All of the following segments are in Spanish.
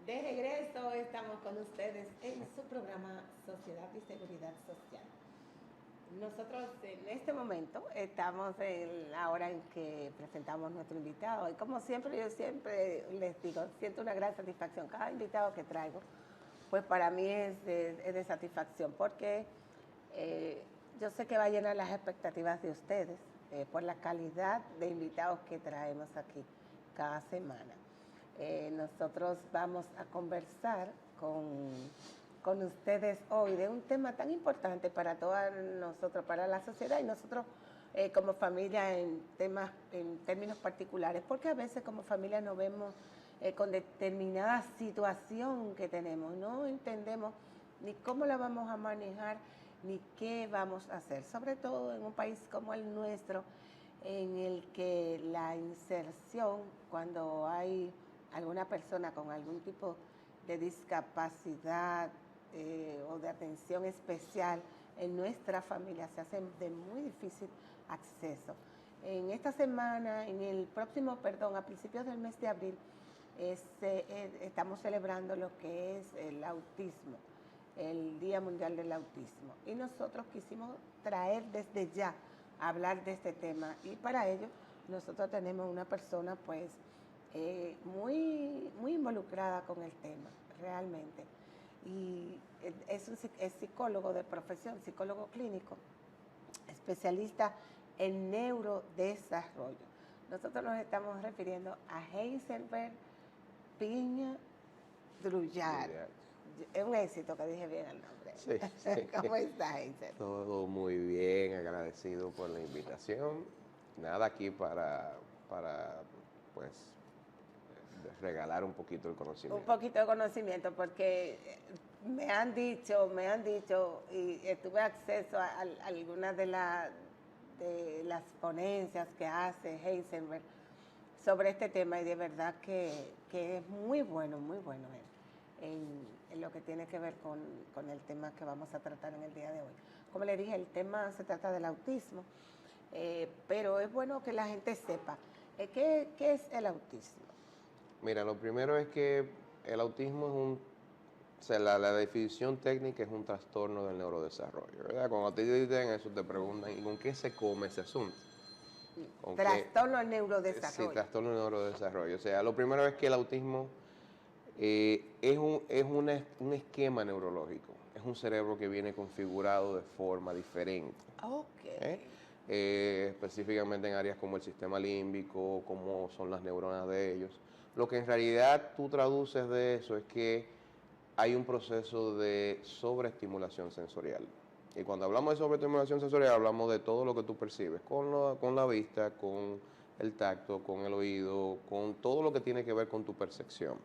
De regreso estamos con ustedes en su programa Sociedad y Seguridad Social. Nosotros en este momento estamos en la hora en que presentamos nuestro invitado y como siempre, yo siempre les digo, siento una gran satisfacción. Cada invitado que traigo, pues para mí es de satisfacción porque yo sé que va a llenar las expectativas de ustedes por la calidad de invitados que traemos aquí cada semana. Nosotros vamos a conversar con ustedes hoy de un tema tan importante para todos nosotros, para la sociedad y nosotros como familia en términos particulares, porque a veces como familia nos vemos con determinada situación que tenemos, no entendemos ni cómo la vamos a manejar, ni qué vamos a hacer, sobre todo en un país como el nuestro, en el que la inserción, cuando hay alguna persona con algún tipo de discapacidad o de atención especial en nuestra familia, se hace de muy difícil acceso. En esta semana, a principios del mes de abril, estamos celebrando lo que es el autismo, el Día Mundial del Autismo. Y nosotros quisimos traer desde ya a hablar de este tema. Y para ello, nosotros tenemos una persona, pues, muy involucrada con el tema, realmente. Y es psicólogo de profesión, psicólogo clínico, especialista en neurodesarrollo. Nosotros nos estamos refiriendo a Heisenberg Piña Drullar. Es un éxito que dije bien el nombre. Sí, sí. ¿Cómo está, Heisenberg? Todo muy bien, agradecido por la invitación. Nada aquí para pues, regalar un poquito el conocimiento. Un poquito de conocimiento, porque me han dicho, y tuve acceso a algunas de las ponencias que hace Heisenberg sobre este tema, y de verdad que es muy bueno en lo que tiene que ver con el tema que vamos a tratar en el día de hoy. Como le dije, el tema se trata del autismo, pero es bueno que la gente sepa qué es el autismo. Mira, lo primero es que el autismo es la definición técnica es un trastorno del neurodesarrollo, ¿verdad? Cuando te dicen eso te preguntan, ¿y con qué se come ese asunto? Trastorno del neurodesarrollo. Sí, trastorno del neurodesarrollo. O sea, lo primero es que el autismo un esquema neurológico, es un cerebro que viene configurado de forma diferente. Ok. Específicamente en áreas como el sistema límbico, como son las neuronas de ellos. Lo que en realidad tú traduces de eso es que hay un proceso de sobreestimulación sensorial. Y cuando hablamos de sobreestimulación sensorial, hablamos de todo lo que tú percibes, con la vista, con el tacto, con el oído, con todo lo que tiene que ver con tu percepción.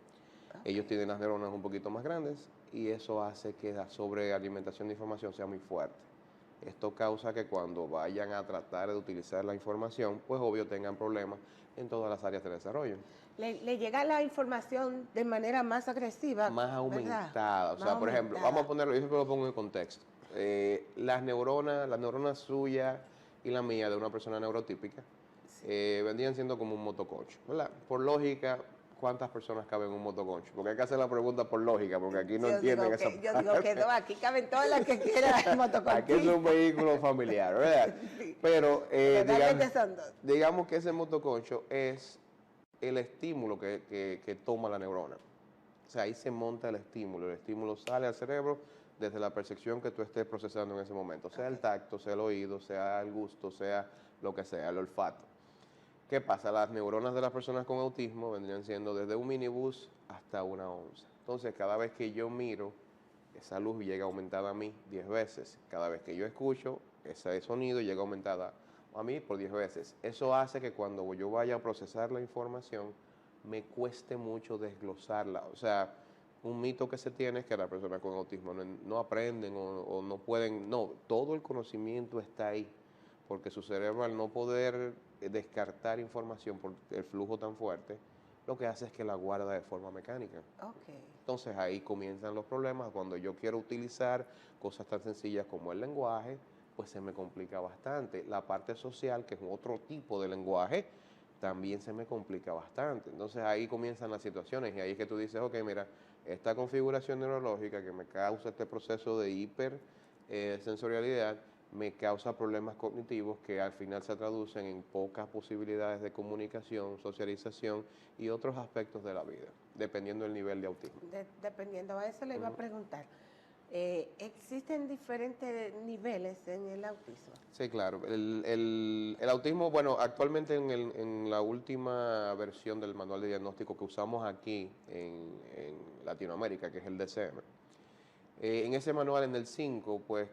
Okay. Ellos tienen las neuronas un poquito más grandes y eso hace que la sobrealimentación de información sea muy fuerte. Esto causa que cuando vayan a tratar de utilizar la información, pues obvio tengan problemas en todas las áreas de desarrollo. Le llega la información de manera más agresiva. Más aumentada. ¿Verdad? O sea, por ejemplo, vamos a ponerlo, yo siempre lo pongo en contexto. Las neuronas suyas y la mía de una persona neurotípica, sí, vendrían siendo como un motoconcho, ¿verdad? Por lógica, ¿cuántas personas caben en un motoconcho? Porque hay que hacer la pregunta por lógica, porque aquí no entienden esa parte. Yo digo que no, aquí caben todas las que quieran el motoconcho. Aquí es un vehículo familiar, ¿verdad? Sí. Pero digamos que ese motoconcho es el estímulo que toma la neurona. O sea, ahí se monta el estímulo sale al cerebro desde la percepción que tú estés procesando en ese momento, sea el tacto, sea el oído, sea el gusto, sea lo que sea, el olfato. ¿Qué pasa? Las neuronas de las personas con autismo vendrían siendo desde un minibús hasta una onza. Entonces, cada vez que yo miro, esa luz llega aumentada a mí 10 veces. Cada vez que yo escucho, ese sonido llega aumentada a mí por 10 veces. Eso hace que cuando yo vaya a procesar la información, me cueste mucho desglosarla. O sea, un mito que se tiene es que las personas con autismo no aprenden o no pueden. No, todo el conocimiento está ahí, porque su cerebro, al no poder descartar información por el flujo tan fuerte, lo que hace es que la guarda de forma mecánica. Okay. Entonces ahí comienzan los problemas. Cuando yo quiero utilizar cosas tan sencillas como el lenguaje, pues se me complica bastante. La parte social, que es otro tipo de lenguaje, también se me complica bastante. Entonces ahí comienzan las situaciones y ahí es que tú dices, ok, mira, esta configuración neurológica que me causa este proceso de hipersensorialidad me causa problemas cognitivos que al final se traducen en pocas posibilidades de comunicación, socialización y otros aspectos de la vida, dependiendo del nivel de autismo. Dependiendo, a eso le iba a preguntar. ¿Existen diferentes niveles en el autismo? Sí, claro. El autismo, bueno, actualmente en la última versión del manual de diagnóstico que usamos aquí en Latinoamérica, que es el DCM, en ese manual, en el 5, pues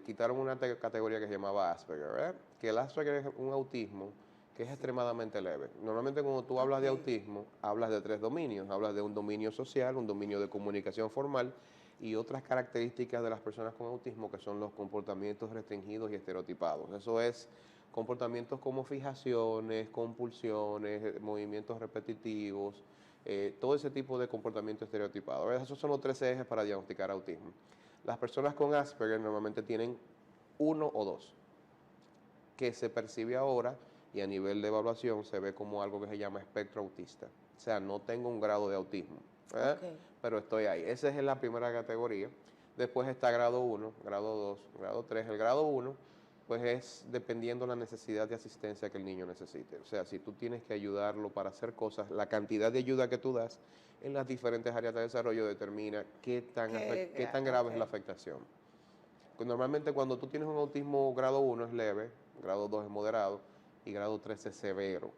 quitaron una categoría que se llamaba Asperger, ¿verdad? Que el Asperger es un autismo que es extremadamente leve. Normalmente cuando tú hablas de autismo, hablas de 3 dominios. Hablas de un dominio social, un dominio de comunicación formal y otras características de las personas con autismo que son los comportamientos restringidos y estereotipados. Eso es comportamientos como fijaciones, compulsiones, movimientos repetitivos, todo ese tipo de comportamiento estereotipado. ¿Verdad? Esos son los 3 ejes para diagnosticar autismo. Las personas con Asperger normalmente tienen 1 o 2, que se percibe ahora y a nivel de evaluación se ve como algo que se llama espectro autista. O sea, no tengo un grado de autismo, pero estoy ahí. Esa es la primera categoría. Después está grado 1, grado 2, grado 3. El grado 1 pues es dependiendo la necesidad de asistencia que el niño necesite. O sea, si tú tienes que ayudarlo para hacer cosas, la cantidad de ayuda que tú das en las diferentes áreas de desarrollo determina qué tan grave es la afectación. Normalmente cuando tú tienes un autismo grado 1 es leve, grado 2 es moderado y grado 3 es severo.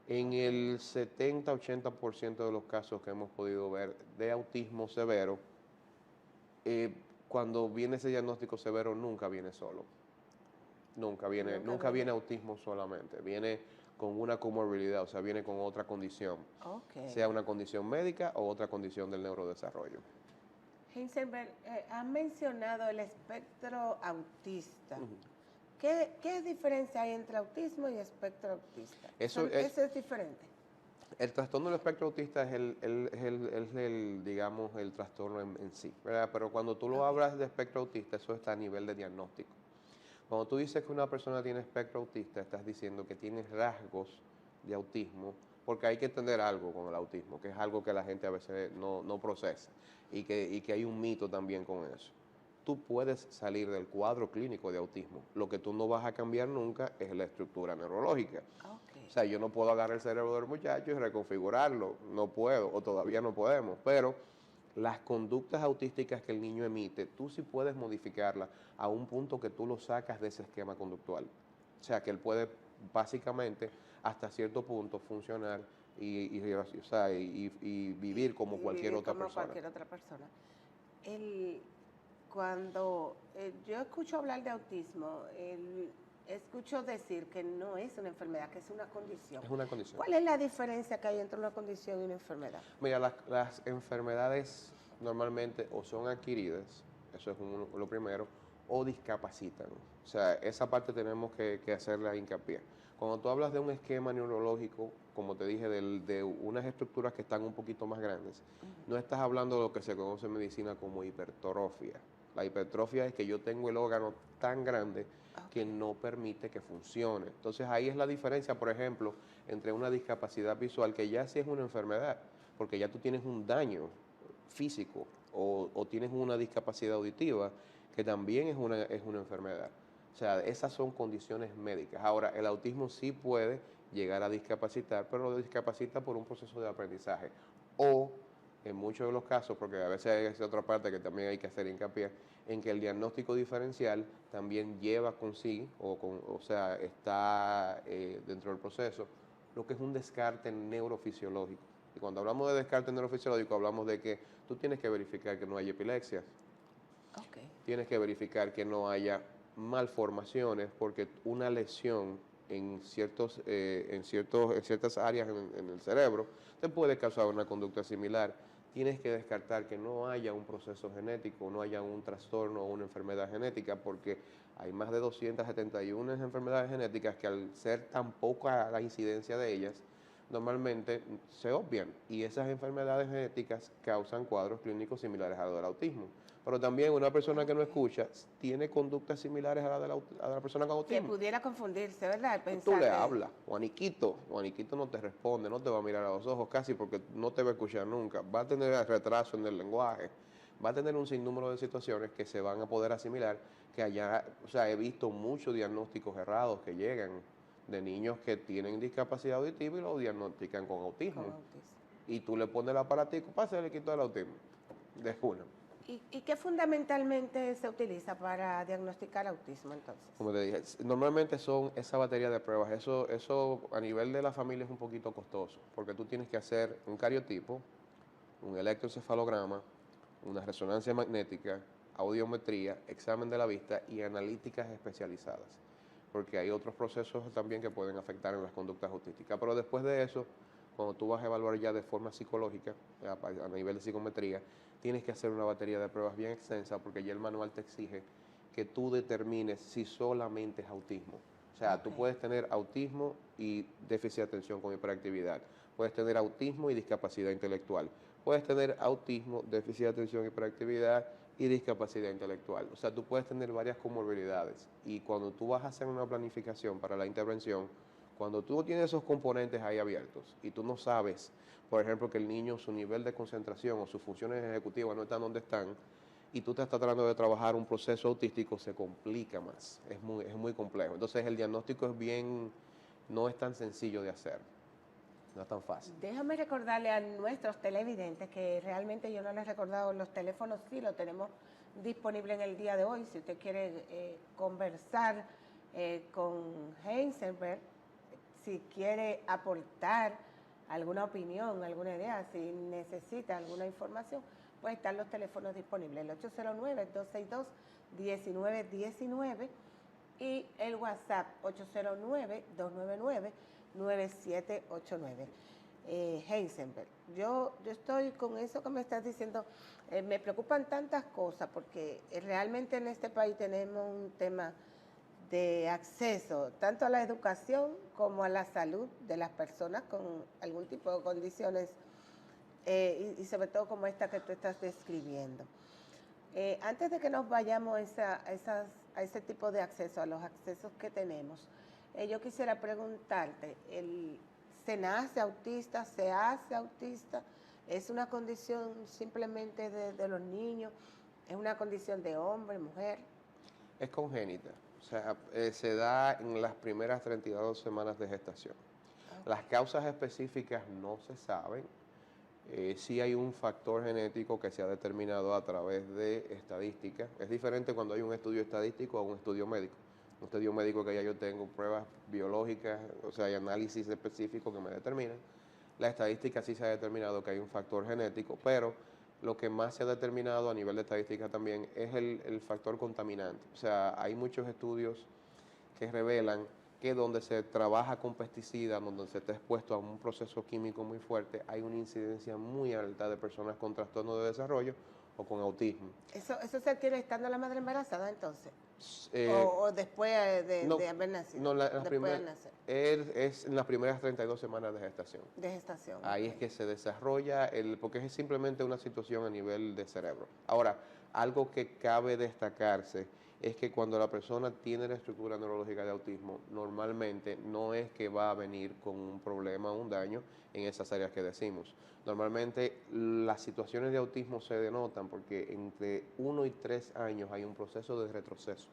En el 70-80% de los casos que hemos podido ver de autismo severo, cuando viene ese diagnóstico severo nunca viene solo. Nunca viene autismo solamente, viene con una comorbilidad, o sea, viene con otra condición, sea una condición médica o otra condición del neurodesarrollo. Heisenberg, han mencionado el espectro autista. ¿Qué diferencia hay entre autismo y espectro autista? ¿Eso es diferente? El trastorno del espectro autista es digamos, el trastorno en sí, ¿verdad? Pero cuando tú lo hablas de espectro autista, eso está a nivel de diagnóstico. Cuando tú dices que una persona tiene espectro autista, estás diciendo que tiene rasgos de autismo, porque hay que entender algo con el autismo, que es algo que la gente a veces no procesa, y que hay un mito también con eso. Tú puedes salir del cuadro clínico de autismo. Lo que tú no vas a cambiar nunca es la estructura neurológica. O sea, yo no puedo agarrar el cerebro del muchacho y reconfigurarlo. No puedo, o todavía no podemos, pero las conductas autísticas que el niño emite, tú sí puedes modificarlas a un punto que tú lo sacas de ese esquema conductual. O sea, que él puede básicamente hasta cierto punto funcionar y vivir como cualquier otra persona. Cuando yo escucho hablar de autismo, escucho decir que no es una enfermedad, que es una condición. Es una condición. ¿Cuál es la diferencia que hay entre una condición y una enfermedad? Mira, las enfermedades normalmente o son adquiridas, eso es lo primero, o discapacitan. O sea, esa parte tenemos que hacerla hincapié. Cuando tú hablas de un esquema neurológico, como te dije, de unas estructuras que están un poquito más grandes, no estás hablando de lo que se conoce en medicina como hipertrofia. La hipertrofia es que yo tengo el órgano tan grande que no permite que funcione. Entonces ahí es la diferencia, por ejemplo, entre una discapacidad visual, que ya sí es una enfermedad, porque ya tú tienes un daño físico, o tienes una discapacidad auditiva, que también es una enfermedad. O sea, esas son condiciones médicas. Ahora, el autismo sí puede llegar a discapacitar, pero lo discapacita por un proceso de aprendizaje. O, en muchos de los casos, porque a veces hay otra parte que también hay que hacer hincapié, en que el diagnóstico diferencial también lleva consigo, está dentro del proceso, lo que es un descarte neurofisiológico. Y cuando hablamos de descarte neurofisiológico, hablamos de que tú tienes que verificar que no haya epilepsia. Tienes que verificar que no haya malformaciones, porque una lesión en ciertas áreas en el cerebro te puede causar una conducta similar. Tienes que descartar que no haya un proceso genético, no haya un trastorno o una enfermedad genética, porque hay más de 271 enfermedades genéticas que, al ser tan poca la incidencia de ellas, normalmente se obvian y esas enfermedades genéticas causan cuadros clínicos similares a los del autismo. Pero también una persona que no escucha tiene conductas similares a a la persona con autismo. Que pudiera confundirse, ¿verdad? Tú le hablas, Juaniquito no te responde, no te va a mirar a los ojos casi porque no te va a escuchar nunca. Va a tener retraso en el lenguaje, va a tener un sinnúmero de situaciones que se van a poder asimilar, que allá, o sea, he visto muchos diagnósticos errados que llegan de niños que tienen discapacidad auditiva y lo diagnostican con autismo. Y tú le pones el aparatico, pasa el quito del autismo, de una. ¿Y qué fundamentalmente se utiliza para diagnosticar autismo entonces? Como te dije, normalmente son esa batería de pruebas. Eso a nivel de la familia es un poquito costoso, porque tú tienes que hacer un cariotipo, un electroencefalograma, una resonancia magnética, audiometría, examen de la vista y analíticas especializadas, porque hay otros procesos también que pueden afectar en las conductas autísticas. Pero después de eso, cuando tú vas a evaluar ya de forma psicológica, a nivel de psicometría, tienes que hacer una batería de pruebas bien extensa porque ya el manual te exige que tú determines si solamente es autismo. O sea, tú puedes tener autismo y déficit de atención con hiperactividad. Puedes tener autismo y discapacidad intelectual. Puedes tener autismo, déficit de atención, hiperactividad y discapacidad intelectual. O sea, tú puedes tener varias comorbilidades. Y cuando tú vas a hacer una planificación para la intervención, cuando tú no tienes esos componentes ahí abiertos y tú no sabes, por ejemplo, que el niño, su nivel de concentración o sus funciones ejecutivas no están donde están, y tú estás tratando de trabajar un proceso autístico, se complica más, es muy complejo. Entonces el diagnóstico no es tan sencillo de hacer, no es tan fácil. Déjame recordarle a nuestros televidentes que realmente yo no les he recordado, los teléfonos sí lo tenemos disponible en el día de hoy. Si usted quiere conversar con Heisenberg, si quiere aportar alguna opinión, alguna idea, si necesita alguna información, pues están los teléfonos disponibles, el 809-262-1919 y el WhatsApp 809-299-9789. Heisenberg, yo estoy con eso que me estás diciendo, me preocupan tantas cosas porque realmente en este país tenemos un tema de acceso tanto a la educación como a la salud de las personas con algún tipo de condiciones y sobre todo como esta que tú estás describiendo. Antes de que nos vayamos a ese tipo de acceso, a los accesos que tenemos, yo quisiera preguntarte, ¿se nace autista? ¿Se hace autista? ¿Es una condición simplemente de los niños? ¿Es una condición de hombre, mujer? Es congénita. O sea, se da en las primeras 32 semanas de gestación. Las causas específicas no se saben. Sí hay un factor genético que se ha determinado a través de estadísticas. Es diferente cuando hay un estudio estadístico a un estudio médico. Un estudio médico que ya yo tengo pruebas biológicas, o sea, hay análisis específicos que me determinan. La estadística sí se ha determinado que hay un factor genético, pero lo que más se ha determinado a nivel de estadística también es el factor contaminante. O sea, hay muchos estudios que revelan que donde se trabaja con pesticidas, donde se está expuesto a un proceso químico muy fuerte, hay una incidencia muy alta de personas con trastorno de desarrollo o con autismo. ¿Eso se adquiere estando la madre embarazada entonces? ¿O después de haber nacido? No, es en las primeras 32 semanas de gestación. De gestación. Ahí es que se desarrolla, porque es simplemente una situación a nivel de cerebro. Ahora, algo que cabe destacarse es que cuando la persona tiene la estructura neurológica de autismo, normalmente no es que va a venir con un problema o un daño en esas áreas que decimos. Normalmente las situaciones de autismo se denotan porque entre 1 y 3 años hay un proceso de retroceso.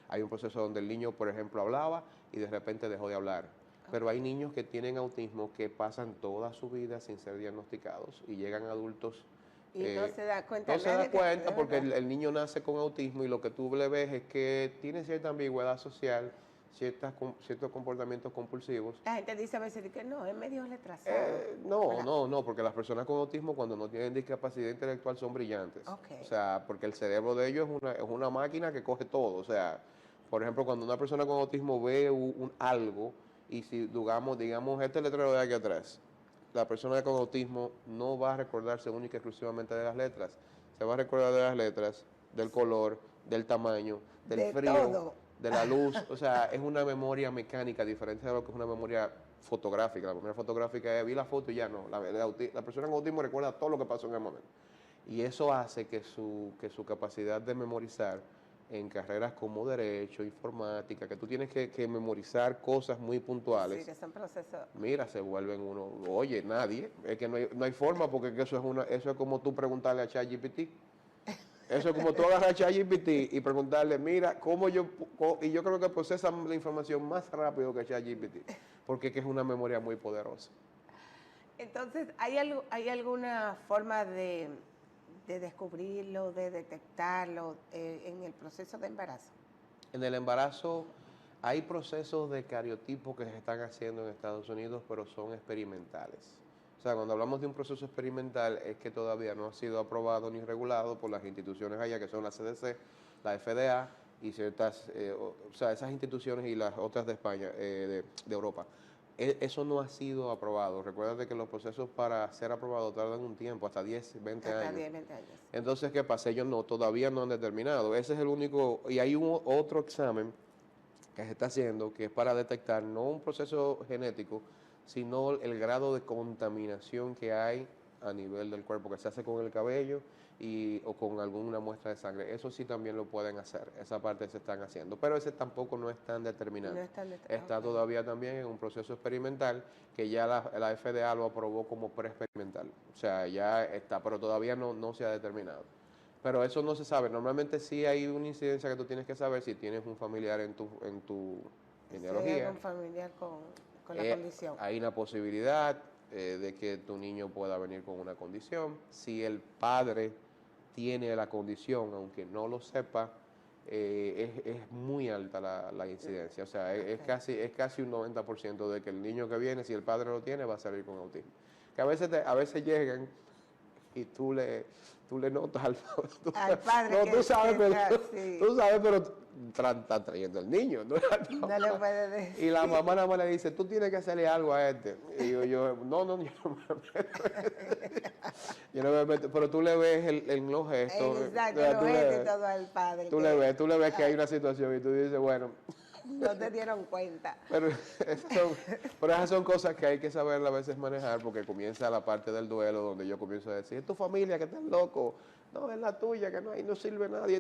Hay un proceso donde el niño, por ejemplo, hablaba y de repente dejó de hablar. Pero hay niños que tienen autismo que pasan toda su vida sin ser diagnosticados y llegan adultos. Y no se da cuenta. No se da cuenta porque el niño nace con autismo y lo que tú le ves es que tiene cierta ambigüedad social, ciertos comportamientos compulsivos. La gente dice a veces que no, es medio retrasado. No, porque las personas con autismo cuando no tienen discapacidad intelectual son brillantes. Okay. O sea, porque el cerebro de ellos es una máquina que coge todo. O sea, por ejemplo, cuando una persona con autismo ve algo y si digamos este letrero de aquí atrás, la persona con autismo no va a recordarse única y exclusivamente de las letras, se va a recordar de las letras, del color, del tamaño, del frío, de la luz. O sea, es una memoria mecánica diferente de lo que es una memoria fotográfica. La primera fotográfica es vi la foto y ya no. La persona con autismo recuerda todo lo que pasó en el momento. Y eso hace que su capacidad de memorizar en carreras como Derecho, Informática, que tú tienes que memorizar cosas muy puntuales. Sí, que son procesos. Mira, se vuelven uno, oye, nadie, es que no hay forma, porque eso es como tú preguntarle a ChatGPT. Eso es como tú agarras a ChatGPT y preguntarle, mira, y yo creo que procesa la información más rápido que ChatGPT, porque es una memoria muy poderosa. Entonces, ¿hay alguna forma de descubrirlo, de detectarlo en el proceso de embarazo? En el embarazo hay procesos de cariotipo que se están haciendo en Estados Unidos, pero son experimentales. O sea, cuando hablamos de un proceso experimental es que todavía no ha sido aprobado ni regulado por las instituciones allá, que son la CDC, la FDA y ciertas, esas instituciones y las otras de España, de Europa. Eso no ha sido aprobado. Recuerda que los procesos para ser aprobados tardan un tiempo, hasta 10, 20 años. Hasta 10, 20 años. Entonces, ¿qué pasa? Ellos todavía no han determinado. Ese es el único, y hay otro examen que se está haciendo que es para detectar no un proceso genético, sino el grado de contaminación que hay a nivel del cuerpo, que se hace con el cabello o con alguna muestra de sangre. Eso sí también lo pueden hacer, esa parte se están haciendo, pero ese tampoco no es tan determinante. Está todavía también en un proceso experimental que ya la FDA lo aprobó como preexperimental, o sea, ya está, pero todavía no se ha determinado. Pero eso no se sabe. Normalmente sí hay una incidencia que tú tienes que saber si tienes un familiar en tu genealogía. Si hay algún familiar con la condición. Hay una posibilidad de que tu niño pueda venir con una condición. Si el padre tiene la condición, aunque no lo sepa, es muy alta la incidencia. O sea, es casi un 90% de que el niño que viene, si el padre lo tiene, va a salir con autismo. Que a veces llegan y tú le notas al padre. No, tú sabes, pero están trayendo el niño. No le puede decir. Y la mamá nada más le dice, tú tienes que hacerle algo a este. Y yo yo no me meto. Yo no me meto, pero tú le ves los gestos. Exacto, los gestos y todo al padre. Tú le ves que hay una situación y tú dices, bueno. No te dieron cuenta. Pero esas son cosas que hay que saber a veces manejar, porque comienza la parte del duelo donde yo comienzo a decir, es tu familia que estás loco, no, es la tuya, que no sirve nadie,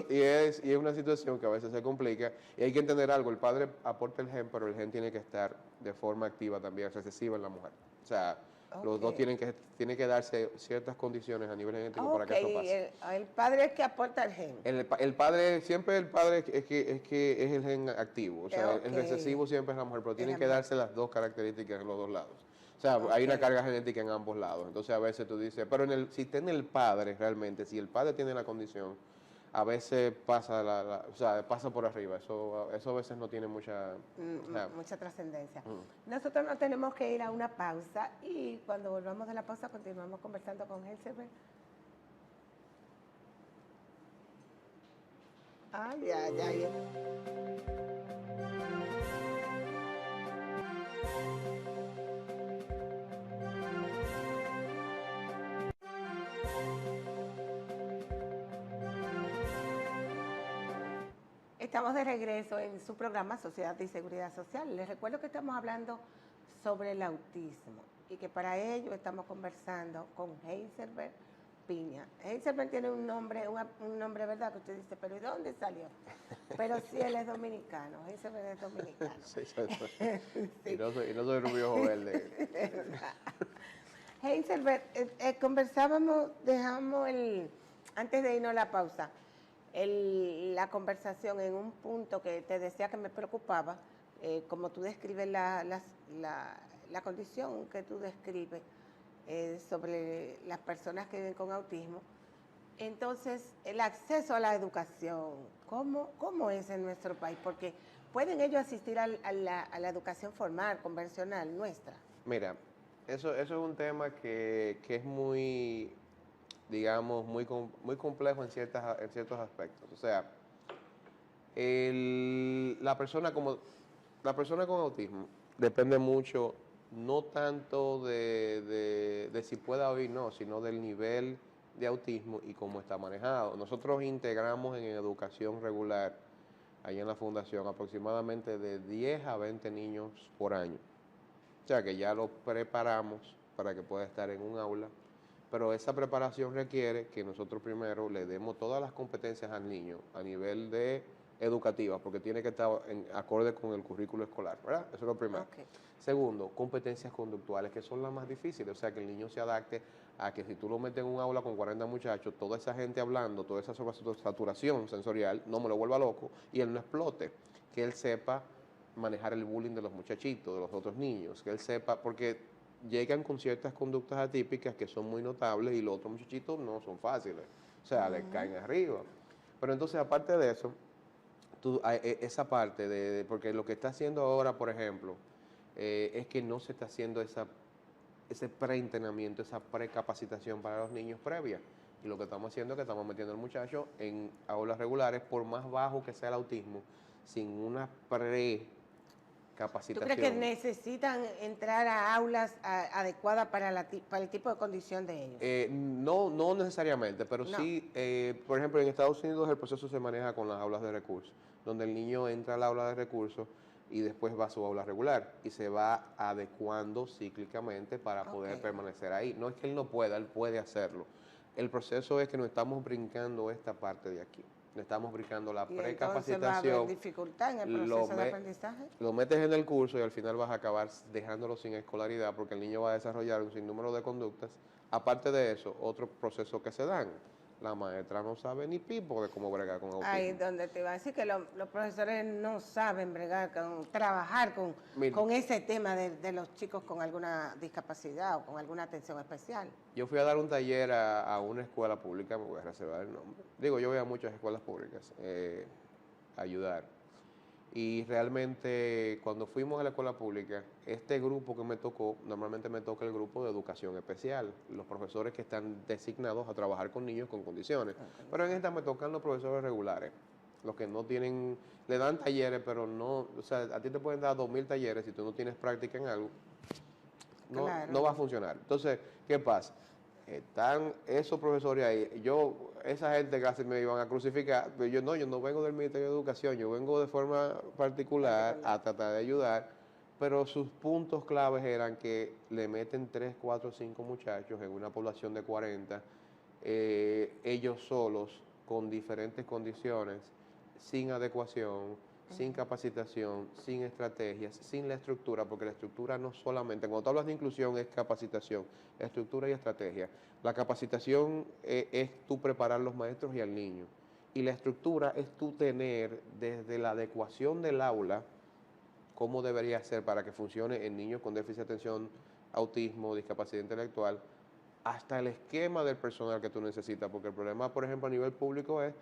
y es una situación que a veces se complica, y hay que entender algo, el padre aporta el gen, pero el gen tiene que estar de forma activa también, recesiva en la mujer. O sea, los dos tienen que darse ciertas condiciones a nivel genético para que eso pase. El padre es que aporta el gen. El padre es que es el gen activo. O sea, el recesivo siempre es la mujer, pero tienen que darse las dos características en los dos lados. O sea, hay una carga genética en ambos lados. Entonces a veces tú dices, pero si está en el padre realmente, si el padre tiene la condición, a veces pasa por arriba. Eso a veces no tiene mucha trascendencia. Nosotros nos tenemos que ir a una pausa y cuando volvamos de la pausa continuamos conversando con Heiselberg. Ya. Estamos de regreso en su programa Sociedad y Seguridad Social. Les recuerdo que estamos hablando sobre el autismo y que para ello estamos conversando con Heiselberg Piña. Heiselberg tiene un nombre, ¿verdad? Que usted dice, pero ¿y dónde salió? Pero sí, él es dominicano. Heiselberg es dominicano. Sí. Y no soy rubio verde. Heiselberg, conversábamos, antes de irnos a la pausa, la conversación en un punto que te decía que me preocupaba, como tú describes la condición que tú describes sobre las personas que viven con autismo. Entonces, el acceso a la educación, ¿cómo es en nuestro país? Porque ¿pueden ellos asistir a la educación formal, convencional nuestra? Mira, eso es un tema que es muy, digamos, muy complejo en ciertos aspectos. O sea, la persona con autismo depende mucho, no tanto de si pueda oír, no, sino del nivel de autismo y cómo está manejado. Nosotros integramos en educación regular, allá en la fundación, aproximadamente de 10 a 20 niños por año. O sea, que ya lo preparamos para que pueda estar en un aula, pero esa preparación requiere que nosotros primero le demos todas las competencias al niño a nivel de educativa, porque tiene que estar en acorde con el currículo escolar, ¿verdad? Eso es lo primero. Okay. Segundo, competencias conductuales, que son las más difíciles, o sea, que el niño se adapte a que si tú lo metes en un aula con 40 muchachos, toda esa gente hablando, toda esa saturación sensorial, no me lo vuelva loco y él no explote, que él sepa manejar el bullying de los muchachitos, de los otros niños, que él sepa, porque llegan con ciertas conductas atípicas que son muy notables y los otros muchachitos no son fáciles, o sea, le caen arriba. Pero entonces, aparte de eso, esa parte porque lo que está haciendo ahora, por ejemplo, es que no se está haciendo ese preentrenamiento, esa precapacitación para los niños previa. Y lo que estamos haciendo es que estamos metiendo al muchacho en aulas regulares, por más bajo que sea el autismo, sin una precapacitación. ¿Tú crees que necesitan entrar a aulas adecuadas para el tipo de condición de ellos? No necesariamente, pero no. Sí, por ejemplo, en Estados Unidos el proceso se maneja con las aulas de recursos, donde el niño entra al aula de recursos y después va a su aula regular y se va adecuando cíclicamente para poder permanecer ahí. No es que él no pueda, él puede hacerlo. El proceso es que nos estamos brincando esta parte de aquí. Nos estamos brincando la precapacitación. ¿Va a haber dificultad en el proceso de aprendizaje? Lo metes en el curso y al final vas a acabar dejándolo sin escolaridad porque el niño va a desarrollar un sinnúmero de conductas. Aparte de eso, otro proceso que se dan. La maestra no sabe ni pipo de cómo bregar con autismo. Ahí donde te iba a decir que los profesores no saben trabajar con ese tema de los chicos con alguna discapacidad o con alguna atención especial. Yo fui a dar un taller a una escuela pública, me voy a reservar el nombre. Digo, yo voy a muchas escuelas públicas a ayudar. Y realmente cuando fuimos a la escuela pública, este grupo que me tocó, normalmente me toca el grupo de educación especial, los profesores que están designados a trabajar con niños con condiciones. Pero en esta me tocan los profesores regulares, los que no tienen, le dan talleres, pero no, o sea, a ti te pueden dar 2000 talleres si tú no tienes práctica en algo, no va a funcionar. Entonces, ¿qué pasa? Están esos profesores ahí, esa gente casi me iban a crucificar, pero yo no vengo del Ministerio de Educación, yo vengo de forma particular a tratar de ayudar, pero sus puntos claves eran que le meten 3, 4, 5 muchachos en una población de 40, ellos solos, con diferentes condiciones, sin adecuación, sin capacitación, sin estrategias, sin la estructura, porque la estructura no solamente, cuando tú hablas de inclusión es capacitación, estructura y estrategia. La capacitación es tú preparar los maestros y al niño. Y la estructura es tú tener desde la adecuación del aula, cómo debería ser para que funcione en niños con déficit de atención, autismo, discapacidad intelectual, hasta el esquema del personal que tú necesitas, porque el problema, por ejemplo, a nivel público es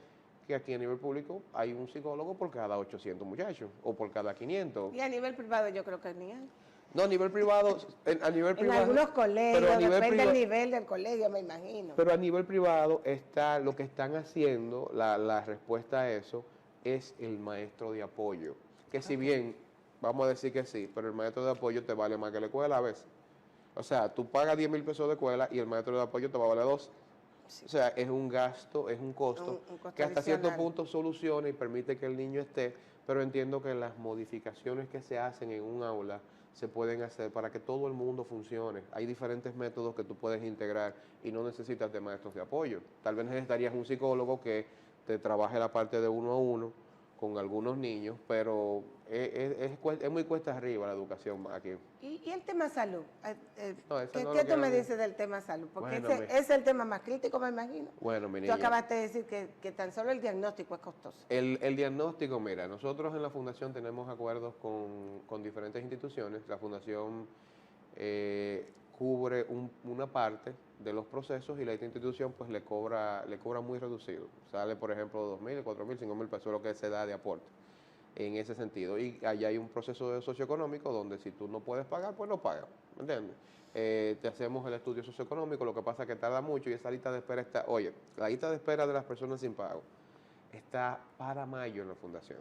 que aquí a nivel público hay un psicólogo por cada 800 muchachos o por cada 500. Y a nivel privado yo creo que ni hay. No, a nivel privado, en algunos colegios, depende del nivel del colegio, me imagino. Pero a nivel privado está, lo que están haciendo, la respuesta a eso, es el maestro de apoyo. Que si bien, vamos a decir que sí, pero el maestro de apoyo te vale más que la escuela a veces. O sea, tú pagas 10,000 pesos de escuela y el maestro de apoyo te va a valer 12. Sí. O sea, es un gasto, es un costo que hasta cierto punto soluciona y permite que el niño esté, pero entiendo que las modificaciones que se hacen en un aula se pueden hacer para que todo el mundo funcione. Hay diferentes métodos que tú puedes integrar y no necesitas de maestros de apoyo. Tal vez necesitarías un psicólogo que te trabaje la parte de 1 a 1 con algunos niños, pero es muy cuesta arriba la educación aquí. ¿Y el tema salud? ¿Qué tú me dices del tema salud? Porque bueno, ese es el tema más crítico, me imagino. Bueno, mi niña. Tú acabaste de decir que tan solo el diagnóstico es costoso. El diagnóstico, mira, nosotros en la Fundación tenemos acuerdos con diferentes instituciones. La Fundación cubre una parte de los procesos y la institución pues le cobra muy reducido. Sale, por ejemplo, 2,000, 4,000, 5,000 pesos lo que se da de aporte en ese sentido. Y allá hay un proceso de socioeconómico donde si tú no puedes pagar, pues no pagas, ¿me entiendes? Te hacemos el estudio socioeconómico, lo que pasa es que tarda mucho y esa lista de espera está, oye, la lista de espera de las personas sin pago está para mayo en la Fundación,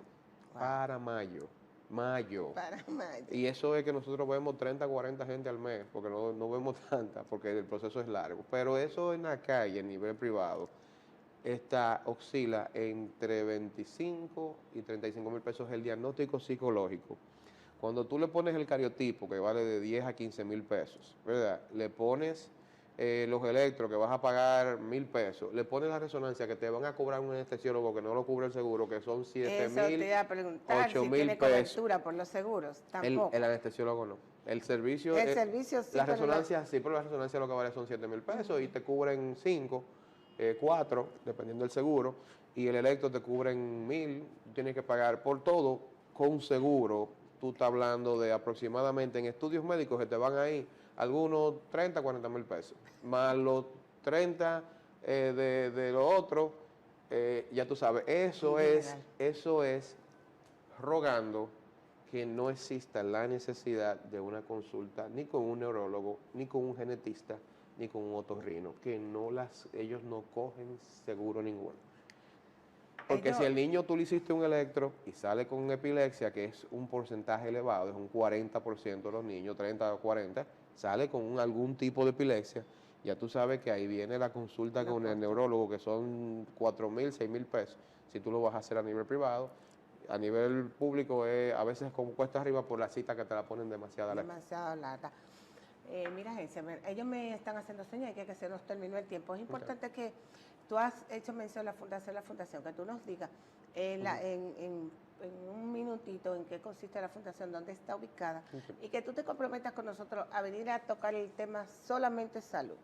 para mayo. Para mayo. Y eso es que nosotros vemos 30, 40 gente al mes, porque no vemos tanta, porque el proceso es largo. Pero eso en la calle, a nivel privado, oscila entre 25 y 35,000 pesos el diagnóstico psicológico. Cuando tú le pones el cariotipo, que vale de 10 a 15 mil pesos, ¿verdad? Le pones los electros, que vas a pagar 1.000 pesos, le pones la resonancia, que te van a cobrar un anestesiólogo que no lo cubre el seguro, que son 7.000, 8.000 pesos. Cobertura por los seguros, tampoco. El anestesiólogo no. El servicio sí, la resonancia sí, pero la resonancia lo que vale son 7.000 pesos y te cubren 5, 4, dependiendo del seguro, y el electro te cubren 1.000, tienes que pagar por todo con seguro. Tú estás hablando de aproximadamente en estudios médicos que te van ahí algunos 30, 40 mil pesos, más los 30 de lo otro, ya tú sabes, eso es rogando que no exista la necesidad de una consulta ni con un neurólogo, ni con un genetista, ni con un otorrino, que ellos no cogen seguro ninguno. Porque si el niño tú le hiciste un electro y sale con epilepsia, que es un porcentaje elevado, es un 40% de los niños, 30 o 40, sale con algún tipo de epilepsia, ya tú sabes que ahí viene la consulta con el neurólogo, que son 4.000, 6.000 pesos, si tú lo vas a hacer a nivel privado. A nivel público a veces como cuesta arriba por la cita que te la ponen demasiado larga. Demasiado larga. Mira, ellos me están haciendo señas y que se nos terminó el tiempo. Es importante que tú has hecho mención de la fundación, que tú nos digas en un minutito en qué consiste la fundación, dónde está ubicada, y que tú te comprometas con nosotros a venir a tocar el tema solamente salud.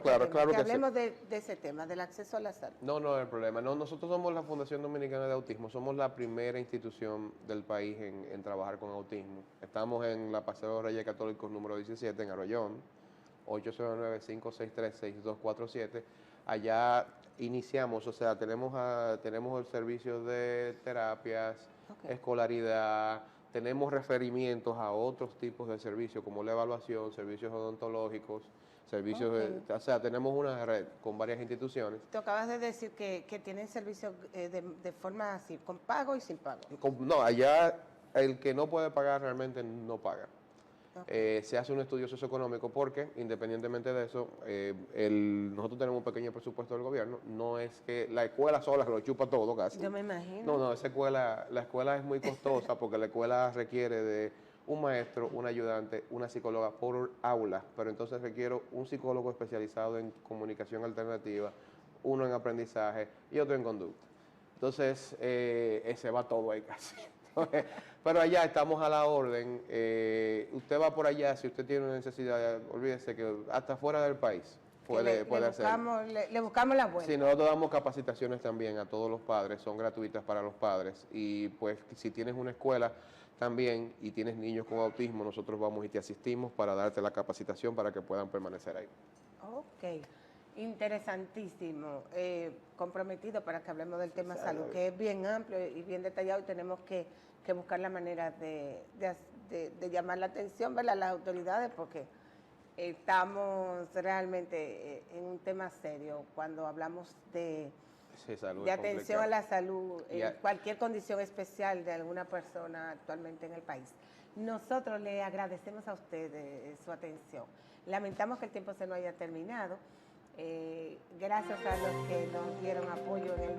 Claro que hablemos de ese tema, del acceso a la salud. No hay problema. No, nosotros somos la Fundación Dominicana de Autismo, somos la primera institución del país en trabajar con autismo. Estamos en la Paseo de los Reyes Católicos número 17 en Arroyón, 809-563-6247. Allá iniciamos, o sea, tenemos el servicio de terapias, escolaridad, tenemos referimientos a otros tipos de servicios como la evaluación, servicios odontológicos, servicios, o sea, tenemos una red con varias instituciones. Tú acabas de decir que tienen servicios de forma así, con pago y sin pago. No, allá el que no puede pagar realmente no paga. Se hace un estudio socioeconómico porque, independientemente de eso, nosotros tenemos un pequeño presupuesto del gobierno. No es que la escuela sola lo chupa todo casi. Yo me imagino. No, la escuela es muy costosa porque la escuela requiere de un maestro, un ayudante, una psicóloga por aula, pero entonces requiero un psicólogo especializado en comunicación alternativa, uno en aprendizaje y otro en conducta. Entonces, se va todo ahí casi. Pero allá estamos a la orden. Usted va por allá, si usted tiene una necesidad, olvídese que hasta fuera del país puede hacerlo. Le buscamos la vuelta. Sí, nosotros damos capacitaciones también a todos los padres, son gratuitas para los padres. Y pues si tienes una escuela también y tienes niños con autismo, nosotros vamos y te asistimos para darte la capacitación para que puedan permanecer ahí. Ok, interesantísimo, comprometido para que hablemos del tema salud, que es bien amplio y bien detallado y tenemos que buscar la manera de llamar la atención, ¿verdad?, a las autoridades, porque estamos realmente en un tema serio cuando hablamos de atención a la salud, cualquier condición especial de alguna persona actualmente en el país. Nosotros le agradecemos a ustedes su atención. Lamentamos que el tiempo se nos haya terminado. Gracias a los que nos dieron apoyo en el